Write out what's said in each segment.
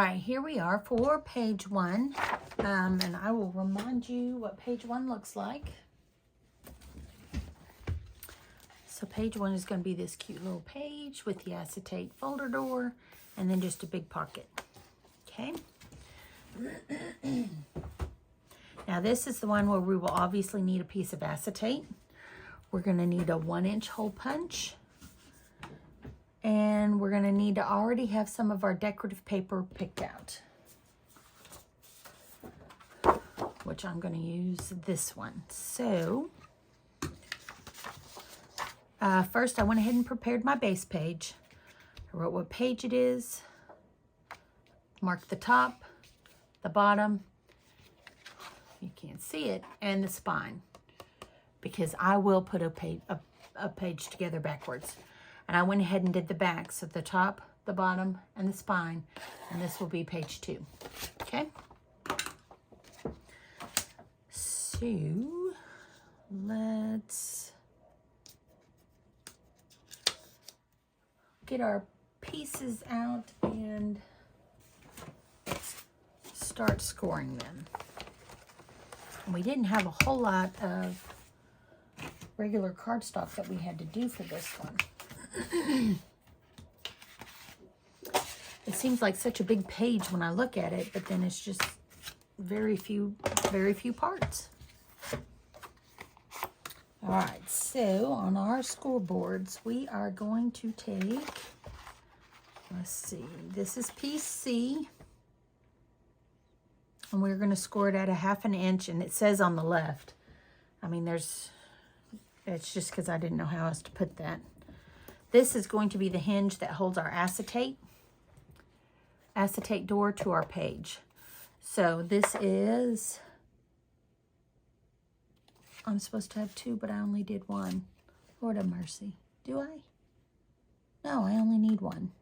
right, here we are for page 1. And I will remind you what page 1 looks like. So page 1 is going to be this cute little page with the acetate folder door and then just a big pocket. Okay. Now this is the one where we will obviously need a piece of acetate. We're going to need a 1-inch hole punch. And we're going to need to already have some of our decorative paper picked out, which I'm going to use this one. So first I went ahead and prepared my base page. I wrote what page it is, marked the top, the bottom, you can't see it, and the spine, because I will put a page together backwards. And I went ahead and did the back, so the top, the bottom, and the spine, and this will be page 2. Okay? So let's get our pieces out and start scoring them. And we didn't have a whole lot of regular cardstock that we had to do for this one. It seems like such a big page when I look at it, but then it's just very few parts. All right, so on our scoreboards, we are going to take, let's see, this is piece C, and we're going to score it at 1/2 inch, and it says on the left. I mean, it's just because I didn't know how else to put that. This is going to be the hinge that holds our acetate door to our page. So this is, I'm supposed to have 2, but I only did 1. Lord have mercy. Do I? No, I only need 1.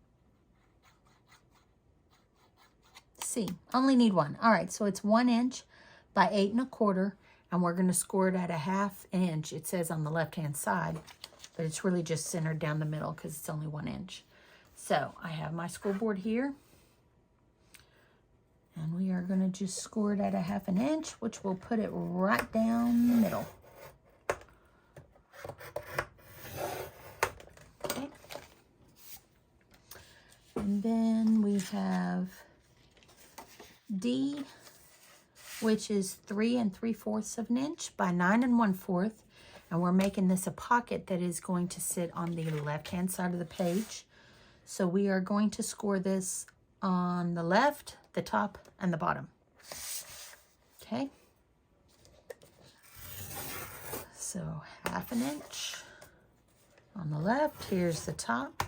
See, only need 1. All right, so it's 1 inch by 8 1/4, and we're going to score it at 1/2 inch. It says on the left-hand side, but it's really just centered down the middle because it's only 1 inch. So I have my scoreboard here, and we are going to just score it at 1/2 inch, which will put it right down the middle. Okay. And then we have D, which is 3 3/4 inch by 9 1/4. And we're making this a pocket that is going to sit on the left-hand side of the page. So we are going to score this on the left, the top, and the bottom. Okay. So 1/2 inch on the left. Here's the top.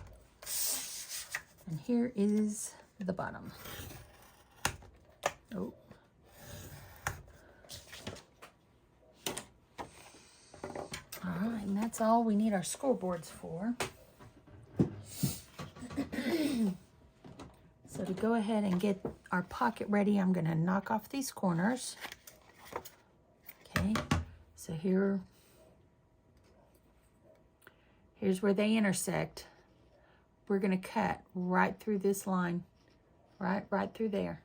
And here is the bottom. Oh. All right, and that's all we need our scoreboards for. So to go ahead and get our pocket ready, I'm going to knock off these corners. Okay, so here's where they intersect. We're going to cut right through this line, right through there.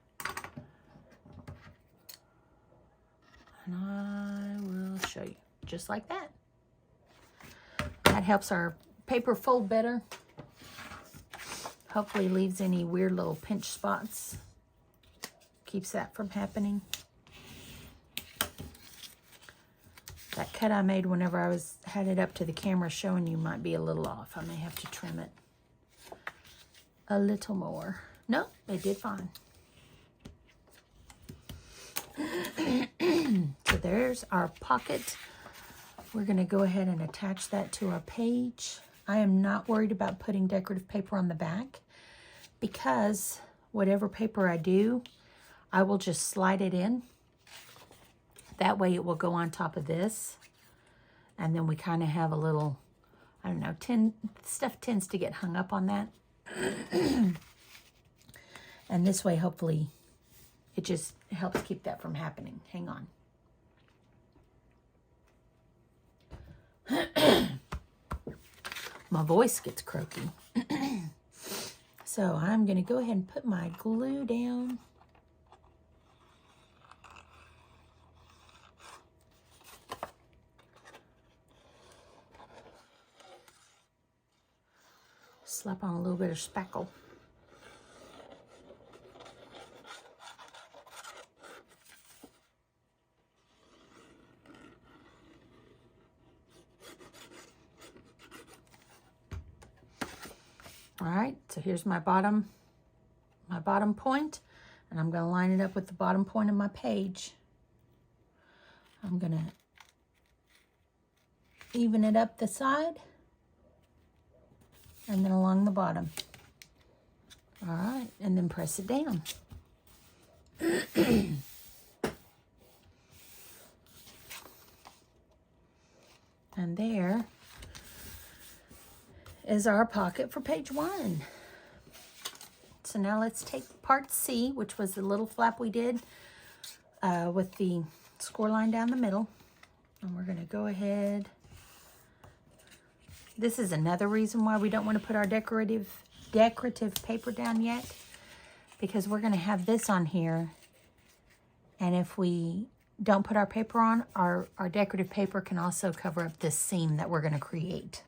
And I will show you, just like that. That helps our paper fold better. Hopefully leaves any weird little pinch spots. Keeps that from happening. That cut I made whenever I had it up to the camera showing you might be a little off. I may have to trim it a little more. No, it did fine. So there's our pocket. We're going to go ahead and attach that to our page. I am not worried about putting decorative paper on the back because whatever paper I do, I will just slide it in. That way it will go on top of this. And then we kind of have a little, I don't know, stuff tends to get hung up on that. And this way, hopefully, it just helps keep that from happening. Hang on. My voice gets croaky. So I'm going to go ahead and put my glue down. Slap on a little bit of spackle. All right, so here's my bottom point, and I'm going to line it up with the bottom point of my page. I'm going to even it up the side and then along the bottom. All right, and then press it down. And there is our pocket for page 1. So now let's take part C, which was the little flap we did with the score line down the middle. And we're going to go ahead. This is another reason why we don't want to put our decorative paper down yet, because we're going to have this on here. And if we don't put our paper on, our decorative paper can also cover up this seam that we're going to create.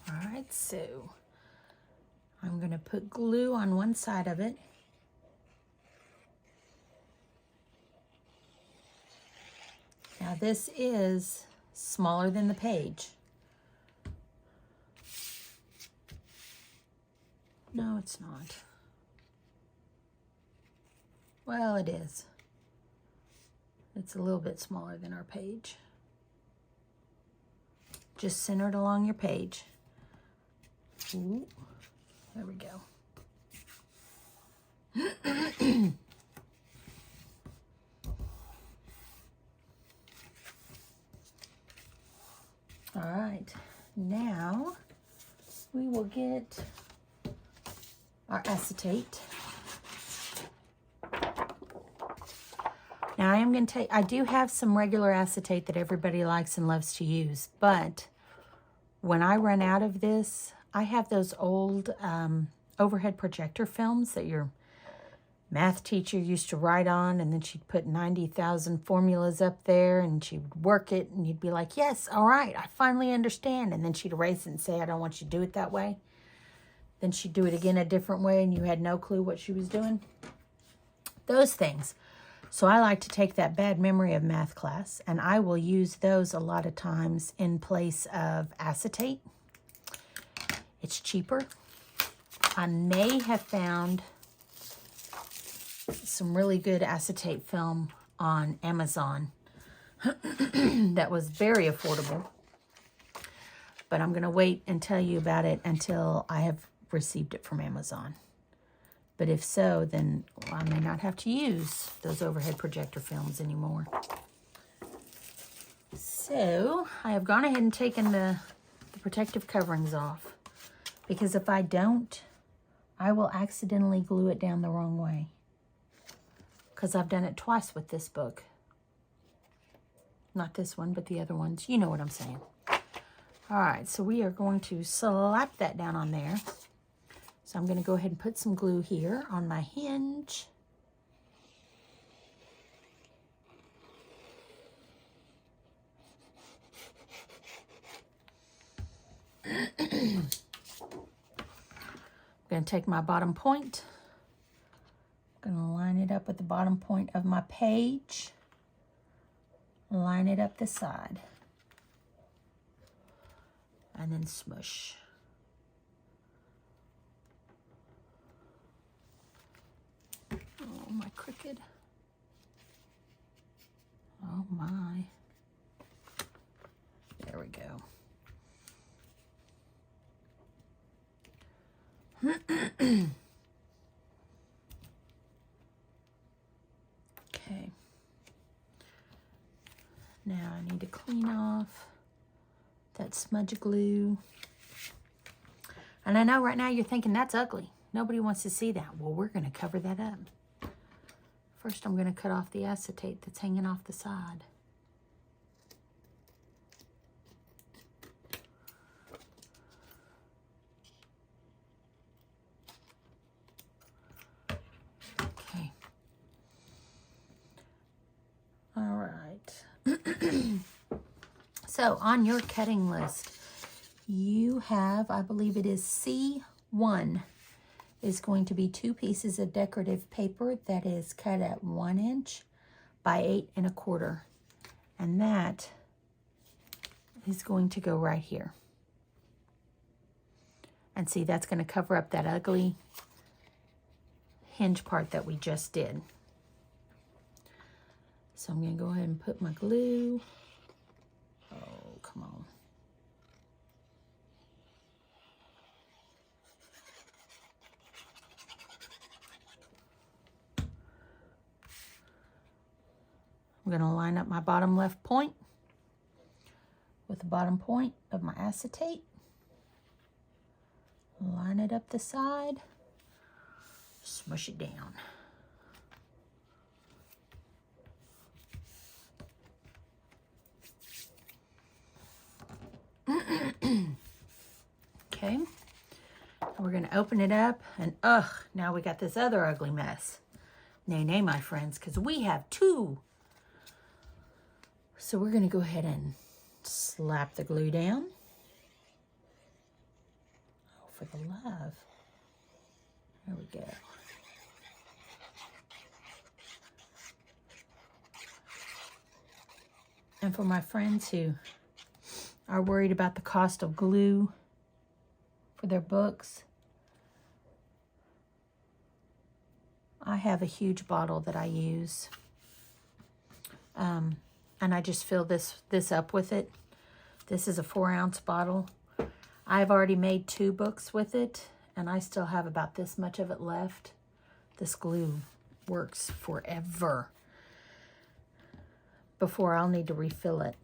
All right, so I'm going to put glue on one side of it. Now this is smaller than the page. No, it's not. Well, it is. It's a little bit smaller than our page. Just center it along your page. Ooh, there we go. All right, now we will get our acetate. Now I do have some regular acetate that everybody likes and loves to use, but when I run out of this, I have those old overhead projector films that your math teacher used to write on, and then she'd put 90,000 formulas up there, and she would work it, and you'd be like, yes, all right, I finally understand. And then she'd erase it and say, I don't want you to do it that way. Then she'd do it again a different way, and you had no clue what she was doing. Those things. So I like to take that bad memory of math class, and I will use those a lot of times in place of acetate. It's cheaper. I may have found some really good acetate film on Amazon that was very affordable, but I'm going to wait and tell you about it until I have received it from Amazon. But if so, then I may not have to use those overhead projector films anymore. So I have gone ahead and taken the protective coverings off, because if I don't, I will accidentally glue it down the wrong way, because I've done it twice with this book. Not this one, but the other ones. You know what I'm saying. All right, so we are going to slap that down on there. So I'm going to go ahead and put some glue here on my hinge. I'm going to take my bottom point. I'm going to line it up with the bottom point of my page. Line it up the side. And then smush. Oh, my crooked. Oh, my. There we go. Okay. Now I need to clean off that smudge glue. And I know right now you're thinking, that's ugly. Nobody wants to see that. Well, we're going to cover that up. First, I'm going to cut off the acetate that's hanging off the side. So on your cutting list, you have, I believe it is C1, is going to be 2 pieces of decorative paper that is cut at 1 inch by 8 1/4. And that is going to go right here. And see, that's going to cover up that ugly hinge part that we just did. So I'm going to go ahead and put my glue. Oh, come on. I'm going to line up my bottom left point with the bottom point of my acetate. Line it up the side. Smush it down. Okay. We're going to open it up, and now we got this other ugly mess. Nay, my friends, because we have 2. So we're going to go ahead and slap the glue down. Oh, for the love. There we go. And for my friends who are worried about the cost of glue for their books, I have a huge bottle that I use. And I just fill this up with it. This is a 4-ounce bottle. I've already made 2 books with it, and I still have about this much of it left. This glue works forever before I'll need to refill it.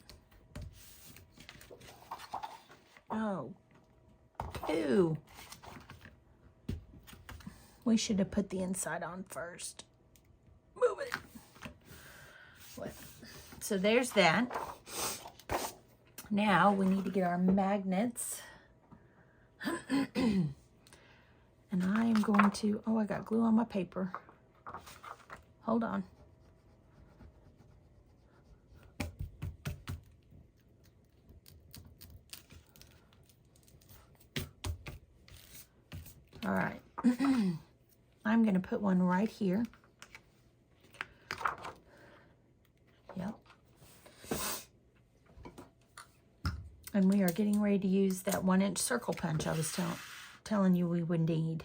Oh, ew. We should have put the inside on first. Move it. What? So there's that. Now we need to get our magnets. And I am going to, I got glue on my paper. Hold on. All right. I'm going to put one right here. Yep. And we are getting ready to use that 1-inch circle punch I was telling you we would need.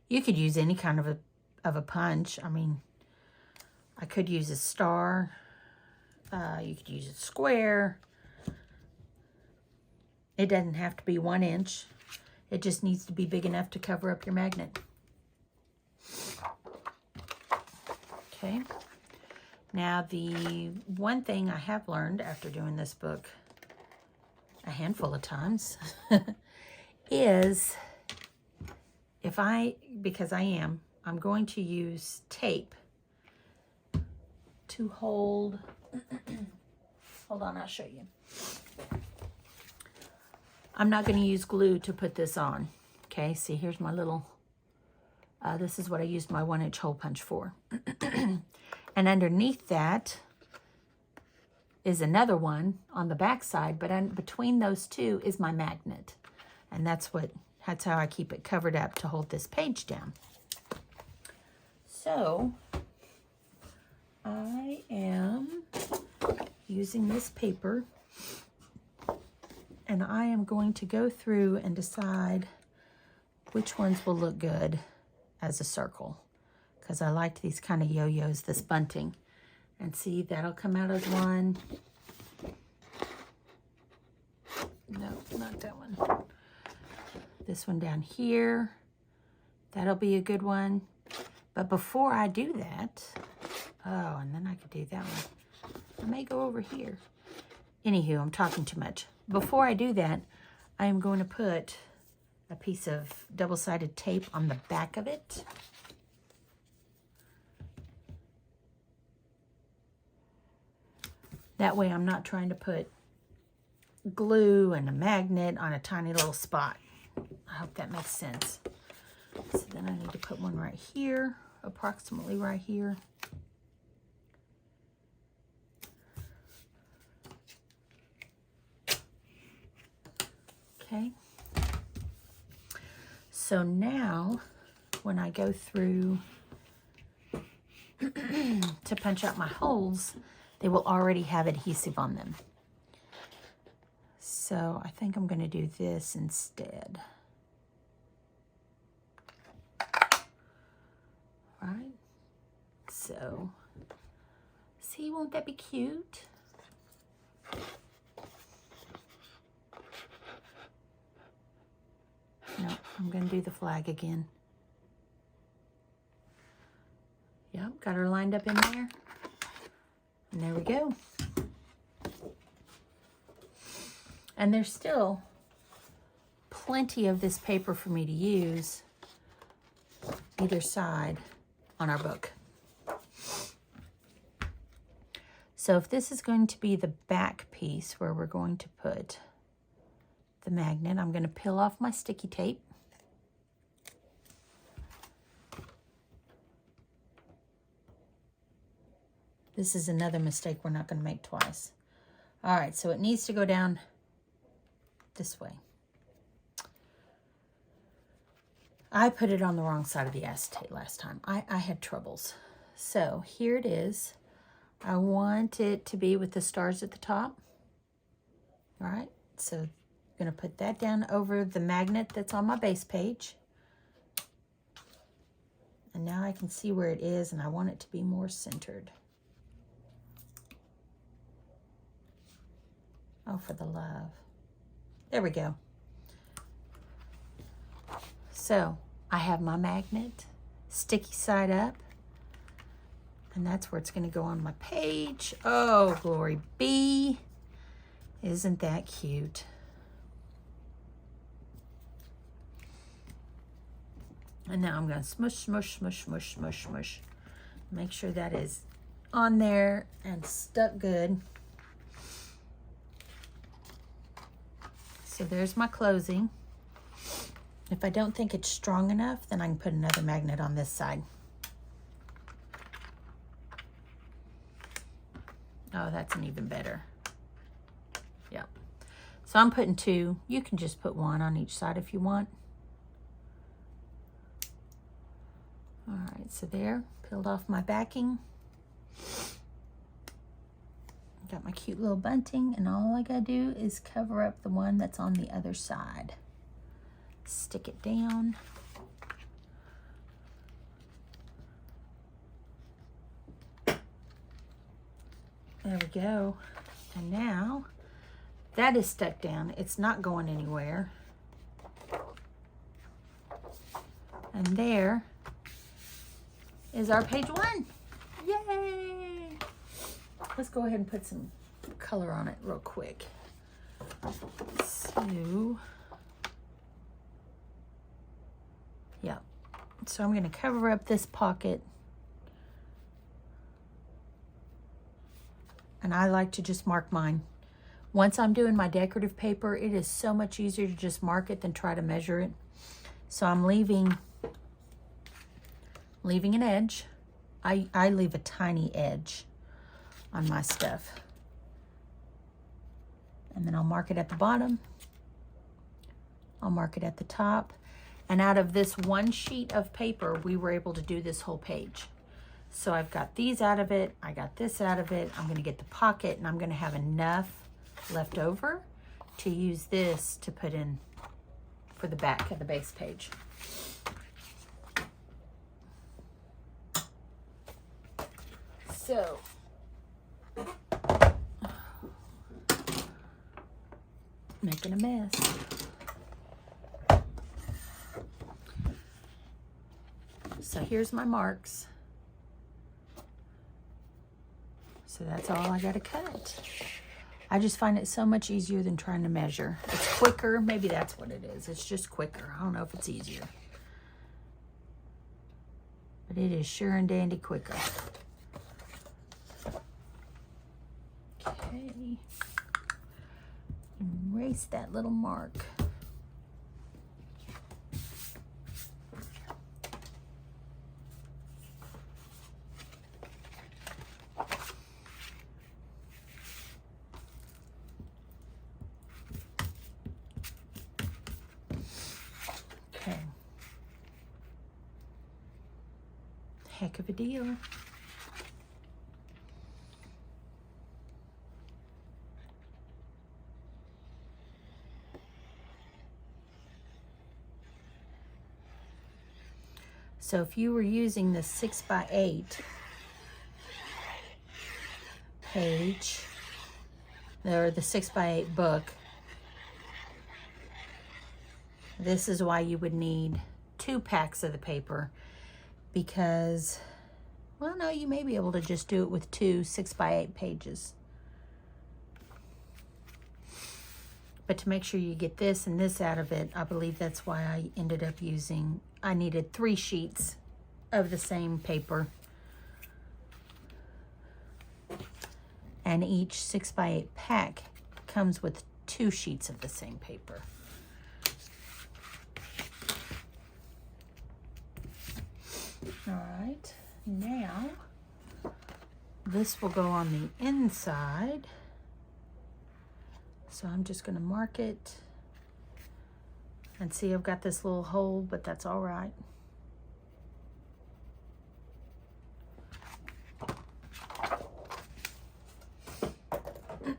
You could use any kind of a punch. I mean, I could use a star. You could use a square. It doesn't have to be 1 inch. It just needs to be big enough to cover up your magnet. Okay. Now, the one thing I have learned after doing this book a handful of times is because I'm going to use tape to hold, hold on, I'll show you. I'm not going to use glue to put this on. Okay, see, here's my little, this is what I used my 1-inch hole punch for. And underneath that is another one on the back side, but between those two is my magnet. And that's how I keep it covered up to hold this page down. So I am using this paper, and I am going to go through and decide which ones will look good as a circle, because I liked these kind of yo-yos, this bunting. And see, that'll come out as one. No, not that one. This one down here, that'll be a good one. But before I do that, oh, and then I could do that one. I may go over here. Anywho, I'm talking too much. Before I do that, I am going to put a piece of double-sided tape on the back of it. That way I'm not trying to put glue and a magnet on a tiny little spot. I hope that makes sense. So then I need to put one right here, approximately right here. Okay. So now when I go through to punch out my holes, they will already have adhesive on them. So I think I'm going to do this instead. All right. So, see, won't that be cute? No, I'm going to do the flag again. Yep, got her lined up in there. And there we go. And there's still plenty of this paper for me to use either side on our book. So if this is going to be the back piece where we're going to put the magnet, I'm going to peel off my sticky tape. This is another mistake we're not going to make twice. All right, so it needs to go down this way. I put it on the wrong side of the acetate last time. I had troubles. So here it is. I want it to be with the stars at the top. All right, so I'm going to put that down over the magnet that's on my base page. And now I can see where it is, and I want it to be more centered. Oh, for the love. There we go. So I have my magnet, sticky side up, and that's where it's going to go on my page. Oh, glory be. Isn't that cute? And now I'm going to smush, smush, smush, smush, smush, smush. Make sure that is on there and stuck good. So there's my closing. If I don't think it's strong enough, then I can put another magnet on this side. Oh, that's an even better. Yep. So I'm putting 2. You can just put 1 on each side if you want. All right, so there, peeled off my backing. Got my cute little bunting, and all I gotta do is cover up the one that's on the other side. Stick it down. There we go. And now that is stuck down. It's not going anywhere. And there is our page 1. Yay! Let's go ahead and put some color on it real quick. So, yeah. So I'm going to cover up this pocket. And I like to just mark mine. Once I'm doing my decorative paper, it is so much easier to just mark it than try to measure it. So I'm leaving an edge. I leave a tiny edge on my stuff. And then I'll mark it at the bottom. I'll mark it at the top. And out of this one sheet of paper, we were able to do this whole page. So I've got these out of it. I got this out of it. I'm going to get the pocket, and I'm going to have enough left over to use this to put in for the back of the base page. So making a mess. So here's my marks. So that's all I got to cut. I just find it so much easier than trying to measure. It's quicker. Maybe that's what it is. It's just quicker. I don't know if it's easier. But it is sure and dandy quicker. Okay. Erase that little mark. heck of a deal. So if you were using the 6x8 page, or the 6x8 book, this is why you would need 2 packs of the paper, because, well, no, you may be able to just do it with 2 6x8 pages. But to make sure you get this and this out of it, I believe that's why I ended up using, I needed 3 sheets of the same paper. And each 6x8 pack comes with 2 sheets of the same paper. All right, now this will go on the inside. So I'm just going to mark it, and see, I've got this little hole, but that's all right.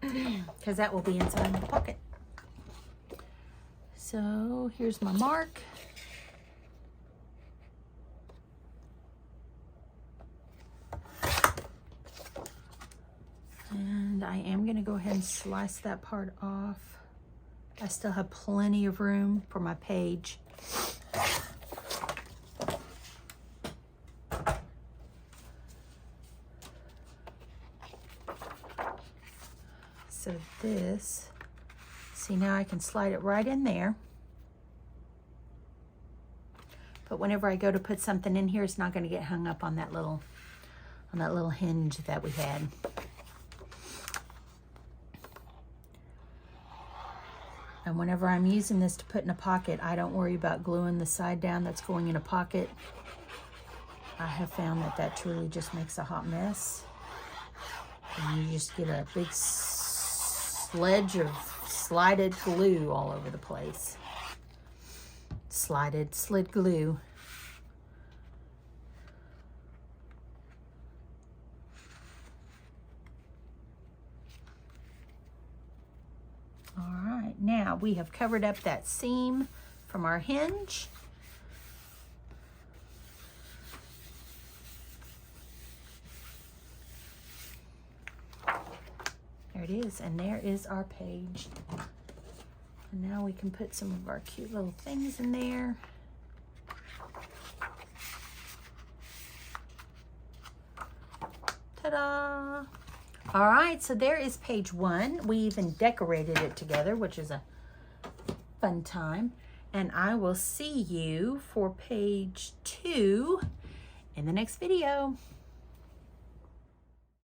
Because that will be inside my pocket. So here's my mark. And I am going to go ahead and slice that part off. I still have plenty of room for my page. So this, see, now I can slide it right in there. But whenever I go to put something in here, it's not going to get hung up on that little hinge that we had. And whenever I'm using this to put in a pocket, I don't worry about gluing the side down that's going in a pocket. I have found that that truly just makes a hot mess. And you just get a big sledge of slided glue all over the place. Slid glue. All right, now we have covered up that seam from our hinge. There it is, and there is our page. And now we can put some of our cute little things in there. Ta-da! All right, so there is page 1. We even decorated it together, which is a fun time. And I will see you for page 2 in the next video.